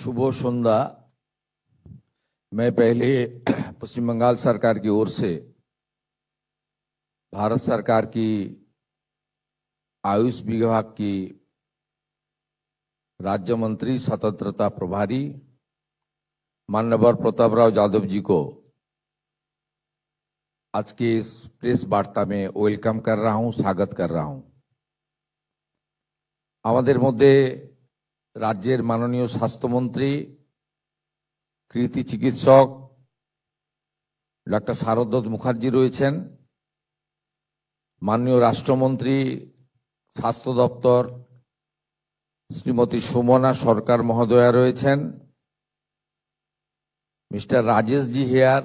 शुभ संध्या। मैं पहले पश्चिम बंगाल सरकार की ओर से भारत सरकार की आयुष विभाग की राज्य मंत्री स्वतंत्रता प्रभारी माननीय प्रतापराव यादव जी को आज के इस प्रेस वार्ता में वेलकम कर रहा हूं, स्वागत कर रहा हूं। আমাদের মধ্যে রাজ্যের মাননীয় স্বাস্থ্যমন্ত্রী কৃতি চিকিৎসক ডক্টর শারদত্ত মুখার্জি রয়েছেন, মাননীয় রাষ্ট্রমন্ত্রী স্বাস্থ্য দপ্তর শ্রীমতী সুমনা সরকার মহোদয়া রয়েছেন, mister Rajesh ji here,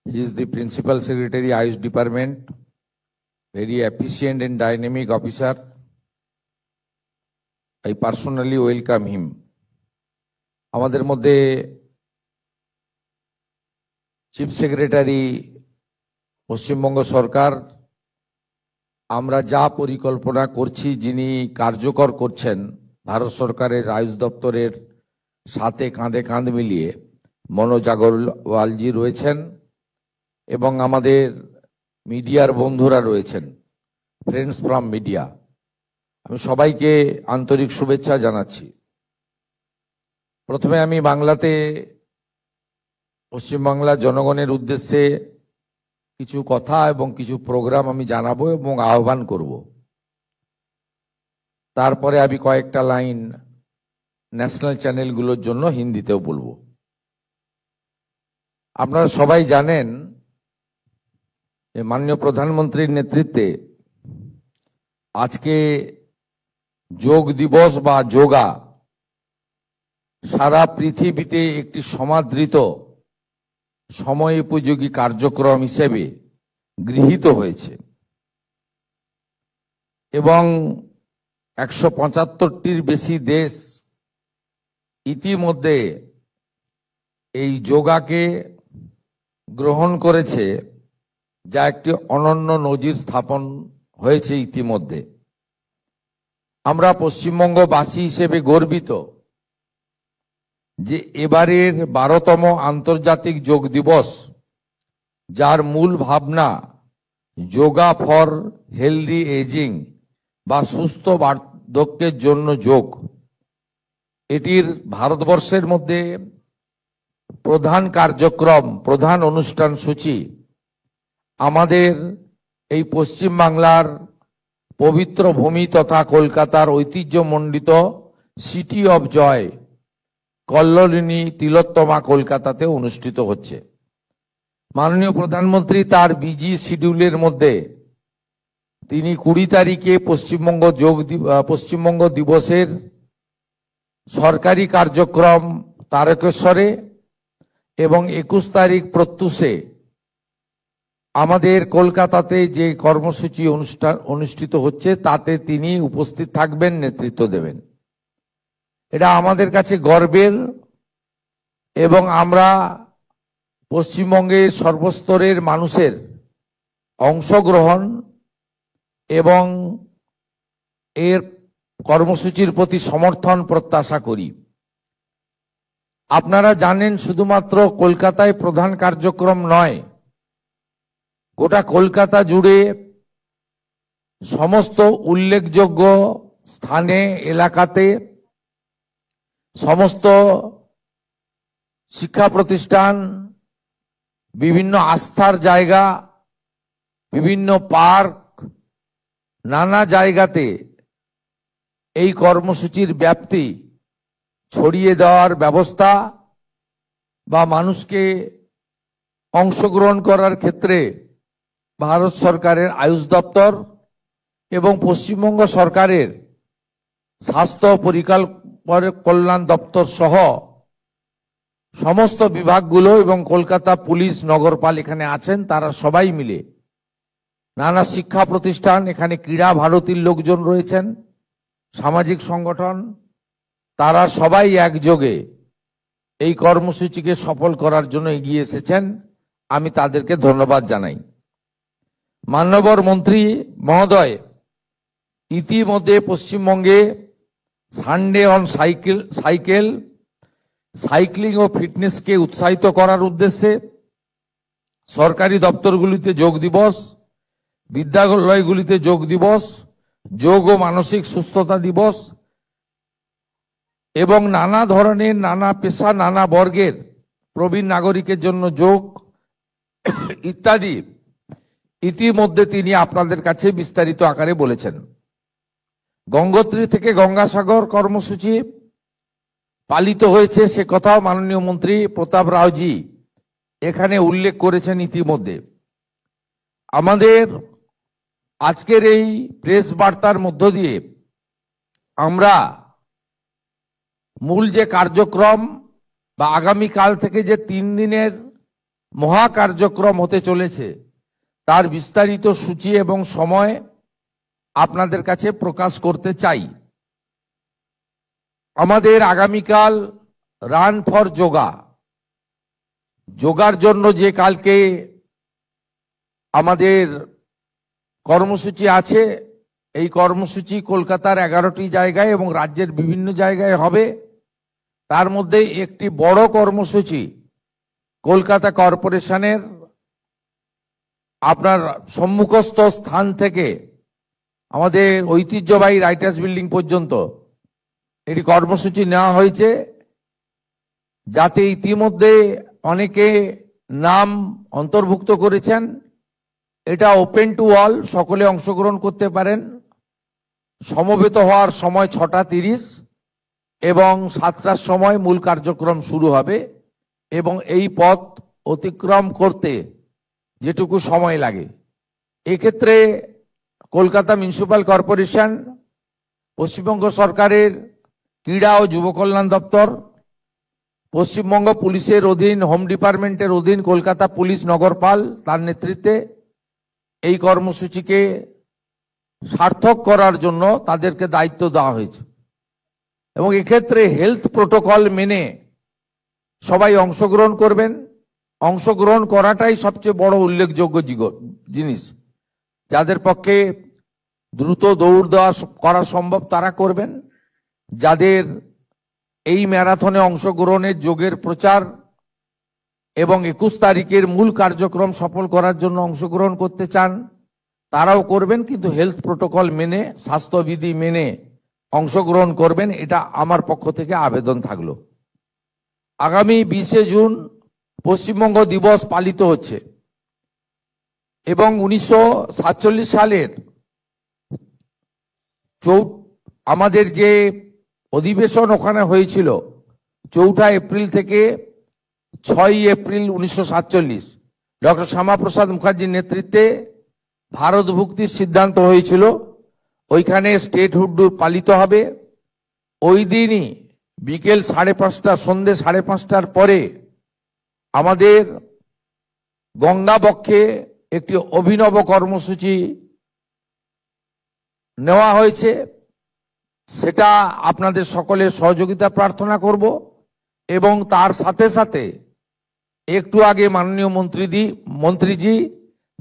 he is the principal secretary AYUSH department, very efficient and dynamic officer. I personally welcome him. আমাদের মধ্যে চিফ সেক্রেটারি পশ্চিমবঙ্গ সরকার, আমরা যা পরিকল্পনা করছি যিনি কার্যকর করছেন ভারত সরকারের আয়ুষ দপ্তরের সাথে কাঁধে কাঁধ মিলিয়ে মনোজ আগরওয়ালজি রয়েছেন এবং আমাদের মিডিয়ার বন্ধুরা রয়েছেন, ফ্রেন্ডস ফ্রম মিডিয়া। আমি সবাইকে আন্তরিক শুভেচ্ছা জানাচ্ছি। প্রথমে আমি বাংলাতে পশ্চিমবাংলার জনগণের উদ্দেশ্যে কিছু কথা এবং কিছু প্রোগ্রাম আমি জানাবো এবং আহ্বান করব। তারপরে আমি কয়েকটা লাইন ন্যাশনাল চ্যানেলগুলোর জন্য হিন্দিতেও বলবো। আপনারা সবাই জানেন যে মাননীয় প্রধানমন্ত্রীর নেতৃত্বে আজকে যোগ দিবস বা যোগা সারা পৃথিবীতে একটি সমাদৃত সময়োপযোগী কার্যক্রম হিসেবে গৃহীত হয়েছে এবং 175টির বেশি দেশ ইতিমধ্যে এই যোগাকে গ্রহণ করেছে, যা একটি অনন্য নজির স্থাপন হয়েছে ইতিমধ্যে। আমরা পশ্চিমবঙ্গবাসী হিসেবে গর্বিত যে এবারের 12তম আন্তর্জাতিক যোগ দিবস, যার মূল ভাবনা যোগা ফর হেলদি এজিং বা সুস্থ বার্ধক্যের জন্য যোগ, এটির ভারতবর্ষের মধ্যে প্রধান কার্যক্রম, প্রধান অনুষ্ঠান সূচি আমাদের এই পশ্চিমবাংলার পবিত্র ভূমি তথা কলকাতার ঐতিহ্যমণ্ডিত সিটি অব জয় কল্লোলিনী তিলোত্তমা কলকাতাতে অনুষ্ঠিত হচ্ছে। মাননীয় প্রধানমন্ত্রী তার বিজি শিডিউলের মধ্যে তিনি 20 তারিখে পশ্চিমবঙ্গ দিবসের সরকারি কার্যক্রম তারকেশ্বরে এবং 21 তারিখ প্রত্যুষে আমাদের কলকাতাতে যে কর্মসূচি অনুষ্ঠিত হচ্ছে তাতে তিনি উপস্থিত থাকবেন, নেতৃত্ব দেবেন। এটা আমাদের কাছে গর্বের এবং আমরা পশ্চিমবঙ্গের সর্বস্তরের মানুষের অংশগ্রহণ এবং এর কর্মসূচির প্রতি সমর্থন প্রত্যাশা করি। আপনারা জানেন শুধুমাত্র কলকাতায় প্রধান কার্যক্রম নয়, গোটা কলকাতা জুড়ে সমস্ত উল্লেখযোগ্য স্থানে এলাকাতে সমস্ত শিক্ষা প্রতিষ্ঠান, বিভিন্ন আস্থার জায়গা, বিভিন্ন পার্ক, নানা জায়গাতে এই কর্মসূচির ব্যাপ্তি ছড়িয়ে দেওয়ার ব্যবস্থা বা মানুষকে অংশগ্রহণ করার ক্ষেত্রে ভারত সরকারের আয়ুষ দপ্তর এবং পশ্চিমবঙ্গ সরকারের স্বাস্থ্য কল্যাণ দপ্তর সহ সমস্ত বিভাগগুলো এবং কলকাতা পুলিশ নগরপাল এখানে আছেন, তারা সবাই মিলে নানা শিক্ষা প্রতিষ্ঠান, এখানে ক্রীড়া ভারতীর লোকজন রয়েছেন, সামাজিক সংগঠন, তারা সবাই একযোগে এই কর্মসূচিকে সফল করার জন্য এগিয়ে এসেছেন। আমি তাদেরকে ধন্যবাদ জানাই। মাননীয় মন্ত্রী মহোদয় ইতিমধ্যে পশ্চিমবঙ্গে সানডে অন সাইকেল সাইক্লিং ও ফিটনেসকে উৎসাহিত করার উদ্দেশ্যে সরকারি দপ্তরগুলিতে যোগ দিবস, বিদ্যালয়গুলিতে যোগ দিবস, যোগ ও মানসিক সুস্থতা দিবস এবং নানা ধরনের, নানা পেশা, নানা বর্গের প্রবীণ নাগরিকের জন্য যোগ ইত্যাদি ইতিমধ্যে তিনি আপনাদের কাছে বিস্তারিত আকারে বলেছেন। গঙ্গোত্রী থেকে গঙ্গাসাগর কর্মসূচি পালিত হয়েছে, সে কথাও মাননীয় মন্ত্রী প্রতাপ রাওজি এখানে উল্লেখ করেছেন ইতিমধ্যে। আমাদের আজকের এই প্রেস বার্তার মধ্য দিয়ে আমরা মূল যে কার্যক্রম বা আগামীকাল থেকে যে 3 দিনের মহা কার্যক্রম হতে চলেছে তার বিস্তারিত সূচি এবং সময় আপনাদের কাছে প্রকাশ করতে চাই। আমাদের আগামীকাল রান ফর যোগা, যোগার জন্য যে কালকে আমাদের কর্মসূচি আছে, এই কর্মসূচি কলকাতার 11টি জায়গায় এবং রাজ্যের বিভিন্ন জায়গায় হবে। তার মধ্যে একটি বড় কর্মসূচি কলকাতা কর্পোরেশনের আপনার সম্মুখস্থ স্থান থেকে আমাদের ঐতিহ্যবাহী রাইটার্স বিল্ডিং পর্যন্ত এটি কর্মসূচি নেওয়া হয়েছে, যাতে ইতিমধ্যে অনেকে নাম অন্তর্ভুক্ত করেছেন। এটা ওপেন টু অল, সকলে অংশগ্রহণ করতে পারেন। সমবেত হওয়ার সময় 6:30 এবং 7টার সময় মূল কার্যক্রম শুরু হবে এবং এই পথ অতিক্রম করতে যেটুকু সময় লাগে, এক্ষেত্রে কলকাতা মিউনিসিপ্যাল কর্পোরেশন, পশ্চিমবঙ্গ সরকারের ক্রীড়া ও যুব কল্যাণ দপ্তর, পশ্চিমবঙ্গ পুলিশের অধীন হোম ডিপার্টমেন্টের অধীন কলকাতা পুলিশ নগরপাল তার নেতৃত্বে এই কর্মসূচিকে সার্থক করার জন্য তাদেরকে দায়িত্ব দেওয়া হয়েছে এবং এক্ষেত্রে হেলথ প্রোটোকল মেনে সবাই অংশগ্রহণ করবেন। অংশগ্রহণ করাটাই সবচেয়ে বড় উল্লেখযোগ্য জিনিস। যাদের পক্ষে দ্রুত দৌড় দেওয়া করা সম্ভব তারা করবেন। যাদের এই ম্যারাথনে অংশগ্রহণের যোগের প্রচার এবং 21 তারিখের মূল কার্যক্রম সফল করার জন্য অংশগ্রহণ করতে চান তারাও করবেন, কিন্তু হেলথ প্রোটোকল মেনে, স্বাস্থ্যবিধি মেনে অংশগ্রহণ করবেন, এটা আমার পক্ষ থেকে আবেদন থাকলো। আগামী 20শে জুন পশ্চিমবঙ্গ দিবস পালিত হচ্ছে এবং 1947 সালের আমাদের যে অধিবেশন ওখানে হয়েছিল 4 এপ্রিল থেকে 6 এপ্রিল 1947 ডক্টর শ্যামাপ্রসাদ মুখার্জির নেতৃত্বে ভারত ভুক্তির সিদ্ধান্ত হয়েছিল। ওইখানে স্টেটহুড পালিত হবে। ওই দিনই বিকেল 5:30, সন্ধ্যে 5:30টার পরে আমাদের গঙ্গাবক্ষে একটি অভিনব কর্মসূচি নেওয়া হয়েছে। সেটা আপনাদের সকলের সহযোগিতা প্রার্থনা করব এবং তার সাথে সাথে একটু আগে মাননীয় মন্ত্রীজি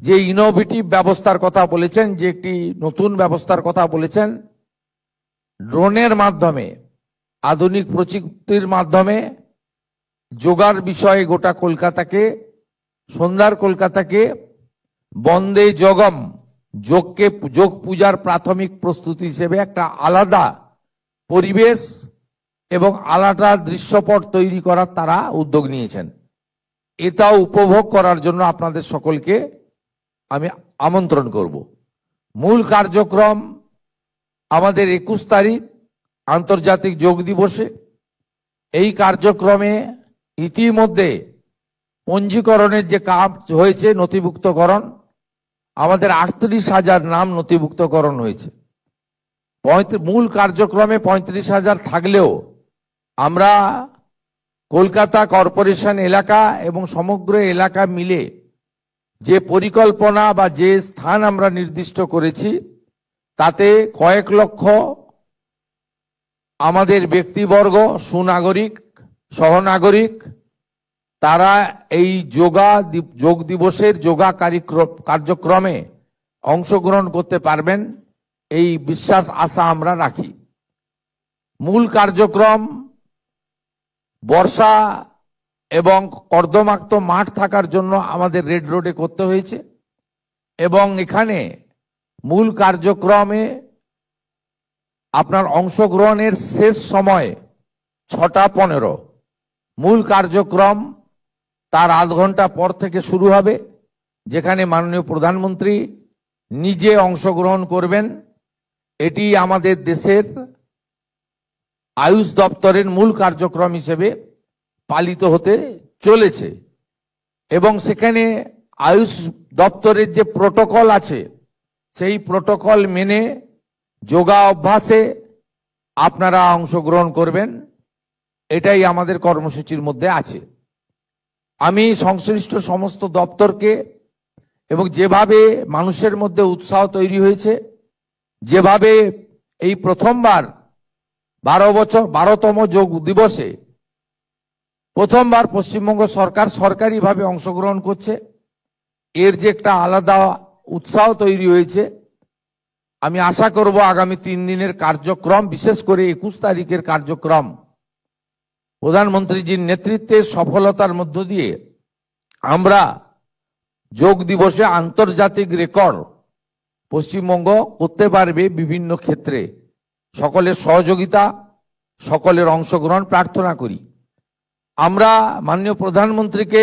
যে ইনোভেটিভ ব্যবস্থার কথা বলেছেন, যে একটি নতুন ব্যবস্থার কথা বলেছেন, ড্রোনের মাধ্যমে, আধুনিক প্রযুক্তির মাধ্যমে যোগার বিষয়ে গোটা কলকাতাকে, সন্ধ্যার কলকাতাকে বন্দে যোগম, যোগ পূজার প্রাথমিক প্রস্তুতি হিসেবে একটা আলাদা পরিবেশ এবং আলাদা দৃশ্যপট তৈরি করার তারা উদ্যোগ নিয়েছেন। এটাও উপভোগ করার জন্য আপনাদের সকলকে আমি আমন্ত্রণ করব। মূল কার্যক্রম আমাদের 21 তারিখ আন্তর্জাতিক যোগ দিবসে। এই কার্যক্রমে ইতিমধ্যে পঞ্জীকরণের যে কাজ হয়েছে, নথিভুক্তকরণ, আমাদের 38,000 নাম নথিভুক্তকরণ হয়েছে। মূল কার্যক্রমে 35,000 থাকলেও আমরা কলকাতা কর্পোরেশন এলাকা এবং সমগ্র এলাকা মিলে যে পরিকল্পনা বা যে স্থান আমরা নির্দিষ্ট করেছি তাতে কয়েক লক্ষ আমাদের ব্যক্তিবর্গ, সুনাগরিক, সহনাগরিক, তারা এই যোগ দিবসের যোগা কার্যক্রমে অংশগ্রহণ করতে পারবেন, এই বিশ্বাস আশা আমরা রাখি। মূল কার্যক্রম বর্ষা এবং কর্দমাক্ত মাঠ থাকার জন্য আমাদের রেড রোডে করতে হয়েছে এবং এখানে মূল কার্যক্রমে আপনার অংশগ্রহণের শেষ সময় 6:15। মূল কার্যক্রম তার আধ ঘন্টা পর থেকে শুরু হবে, যেখানে মাননীয় প্রধানমন্ত্রী নিজে অংশগ্রহণ করবেন। এটি আমাদের দেশের আয়ুষ দপ্তরের মূল কার্যক্রম হিসেবে পালিত হতে চলেছে এবং সেখানে আয়ুষ দপ্তরের যে প্রোটোকল আছে সেই প্রোটোকল মেনে যোগা অভ্যাসে আপনারা অংশগ্রহণ করবেন, এটাই আমাদের কর্মসূচির মধ্যে আছে। আমি সংশ্লিষ্ট সমস্ত দপ্তরকে এবং যেভাবে মানুষের মধ্যে উৎসাহ তৈরি হয়েছে, যেভাবে এই প্রথমবার 12তম যোগ দিবসে প্রথমবার পশ্চিমবঙ্গ সরকার সরকারিভাবে অংশগ্রহণ করছে, এর যে একটা আলাদা উৎসাহ তৈরি হয়েছে, আমি আশা করব আগামী 3 দিনের কার্যক্রম, বিশেষ করে 21 তারিখের কার্যক্রম প্রধানমন্ত্রীজির নেতৃত্বে সফলতার মধ্য দিয়ে আমরা যোগ দিবসে আন্তর্জাতিক রেকর্ড পশ্চিমবঙ্গ করতে পারবে বিভিন্ন ক্ষেত্রে। সকলের সহযোগিতা, সকলের অংশগ্রহণ প্রার্থনা করি। আমরা মাননীয় প্রধানমন্ত্রীকে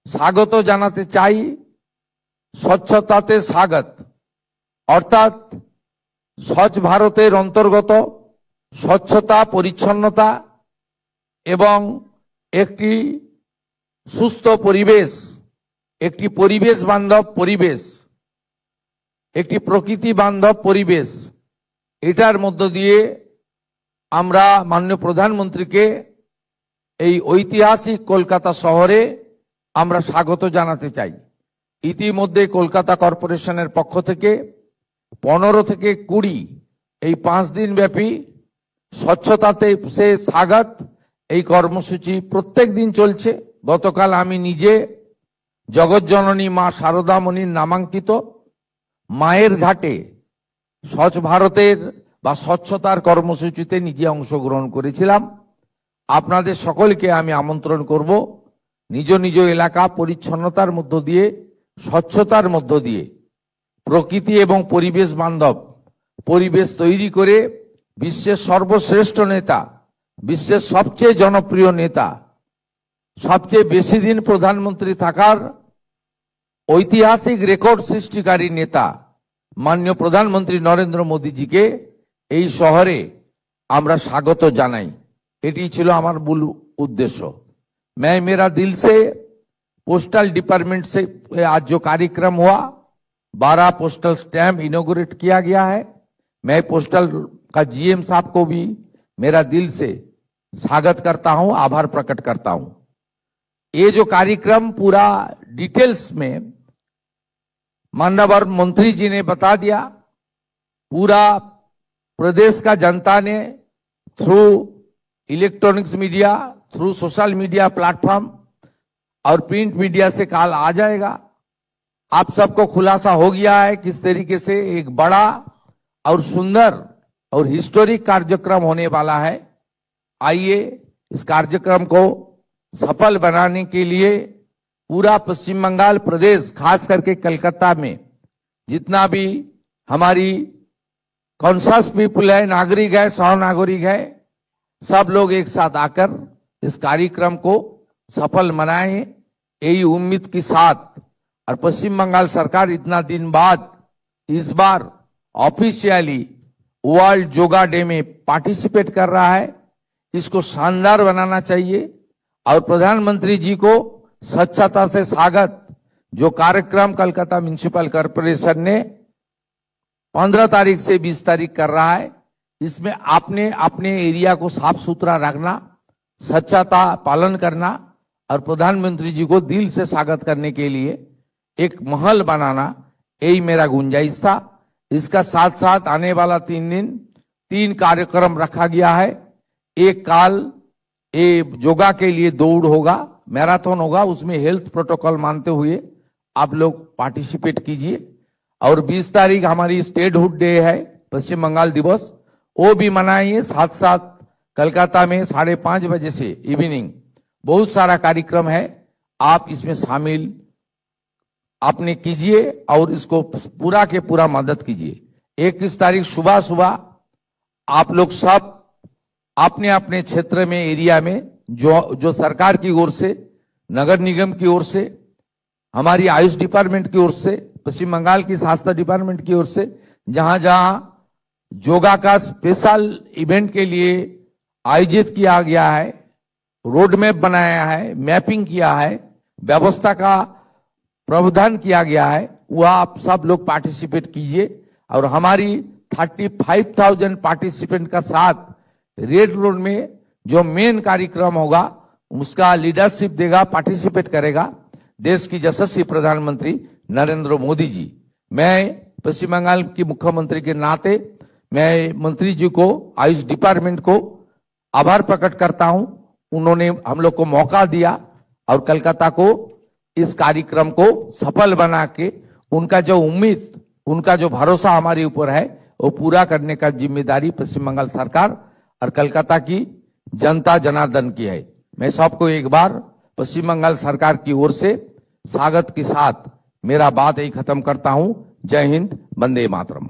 স্বাগত জানাতে চাই। স্বচ্ছতাতে স্বাগত, অর্থাৎ স্বচ্ছ ভারতের অন্তর্গত স্বচ্ছতা, পরিচ্ছন্নতা এবং একটি সুস্থ পরিবেশ, একটি পরিবেশ বান্ধব পরিবেশ, একটি প্রকৃতি বান্ধব পরিবেশ, এটার মধ্য দিয়ে আমরা মাননীয় প্রধানমন্ত্রীকে এই ঐতিহাসিক কলকাতা শহরে আমরা স্বাগত জানাতে চাই। ইতিমধ্যে কলকাতা কর্পোরেশনের পক্ষ থেকে 15 থেকে 20 এই 5 দিন ব্যাপী স্বচ্ছতাতে সে স্বাগত এই কর্মসূচি প্রত্যেক দিন চলছে। গতকাল আমি নিজে জগৎজননী মা শারদামণির নামাঙ্কিত মায়ের ঘাটে স্বচ্ছ ভারতের বা স্বচ্ছতার কর্মসূচিতে নিজে অংশগ্রহণ করেছিলাম। আপনাদের সকলকে আমি আমন্ত্রণ করব নিজ নিজ এলাকা পরিচ্ছন্নতার মধ্য দিয়ে, স্বচ্ছতার মধ্য দিয়ে প্রকৃতি এবং পরিবেশ বান্ধব পরিবেশ তৈরি করে বিশ্বের সর্বশ্রেষ্ঠ নেতা, বিশ্বের সবচেয়ে জনপ্রিয় নেতা, সবচেয়ে বেশি দিন প্রধানমন্ত্রী থাকার ঐতিহাসিক রেকর্ড সৃষ্টিকারী নেতা মাননীয় প্রধানমন্ত্রী নরেন্দ্র মোদীজিকে এই শহরে আমরা স্বাগত জানাই। এটি ছিল আমার মূল उद्देश्य। मैं मेरा दिल से पोस्टल डिपार्टमेंट से आज जो कार्यक्रम हुआ, 12 पोस्टल स्टैम्प इनॉग्रेट किया गया है, मैं पोस्टल का जीएम साहब को भी मेरा दिल से स्वागत करता हूं, आभार प्रकट करता हूं। ये जो कार्यक्रम पूरा डिटेल्स में माननीय मंत्री जी ने बता दिया, पूरा प्रदेश का जनता ने through electronics media, through social media platform और प्रिंट मीडिया से कॉल आ जाएगा। आप सबको खुलासा हो गया है किस तरीके से एक बड़ा और सुंदर और हिस्टोरिक कार्यक्रम होने वाला है। आइए इस कार्यक्रम को सफल बनाने के लिए पूरा पश्चिम बंगाल प्रदेश, खास करके कलकत्ता में जितना भी हमारी कॉन्शियस पीपल है, नागरिक है, सह नागरिक है, सब लोग एक साथ आकर इस कार्यक्रम को सफल मनाएं, यही उम्मीद के साथ। और पश्चिम बंगाल सरकार इतना दिन बाद इस बार ऑफिशियली वर्ल्ड योगा डे में पार्टिसिपेट कर रहा है, इसको शानदार बनाना चाहिए। और प्रधानमंत्री जी को स्वच्छता से स्वागत जो कार्यक्रम कलकत्ता म्युनिसिपल कॉर्पोरेशन ने 15 तारीख से 20 तारीख कर रहा है, इसमें आपने अपने एरिया को साफ सुथरा रखना, स्वच्छता पालन करना और प्रधानमंत्री जी को दिल से स्वागत करने के लिए एक महल बनाना, यही मेरा गुंजाइश था। इसका साथ साथ आने वाला 3 दिन 3 कार्यक्रम रखा गया है। एक काल ये योगा के लिए दौड़ होगा, मैराथन होगा, उसमें हेल्थ प्रोटोकॉल मानते हुए आप लोग पार्टिसिपेट कीजिए। और 20 तारीख हमारी स्टेटहुड डे है, पश्चिम बंगाल दिवस, वो भी मनाइए। साथ साथ कलकत्ता में 5:30 बजे से इवनिंग बहुत सारा कार्यक्रम है, आप इसमें शामिल आपने कीजिए और इसको पूरा के पूरा मदद कीजिए। 21 तारीख सुबह सुबह आप लोग सब अपने अपने क्षेत्र में, एरिया में, जो सरकार की ओर से, नगर निगम की ओर से, हमारी आयुष डिपार्टमेंट की ओर से, पश्चिम बंगाल की स्वास्थ्य डिपार्टमेंट की ओर से, जहां जहां योगा का स्पेशल इवेंट के लिए आयोजित किया गया है, रोड मैप बनाया है, मैपिंग किया है, व्यवस्था का प्रावधान किया गया है, वह आप सब लोग पार्टिसिपेट कीजिए। और हमारी 35,000 पार्टिसिपेंट का साथ रेड रोड में जो मेन कार्यक्रम होगा उसका लीडरशिप देगा, पार्टिसिपेट करेगा देश की यशस्वी प्रधानमंत्री नरेंद्र मोदी जी। मैं पश्चिम बंगाल की मुख्यमंत्री के नाते मैं मंत्री जी को, आयुष डिपार्टमेंट को आभार प्रकट करता हूं। उन्होंने हम लोग को मौका दिया और कलकत्ता को इस कार्यक्रम को सफल बना के उनका जो उम्मीद, उनका जो भरोसा हमारे ऊपर है वो पूरा करने का जिम्मेदारी पश्चिम बंगाल सरकार और कलकत्ता की जनता जनार्दन की है। मैं सबको एक बार पश्चिम बंगाल सरकार की ओर से स्वागत के साथ मेरा बात यही खत्म करता हूं। जय हिंद, वंदे मातरम।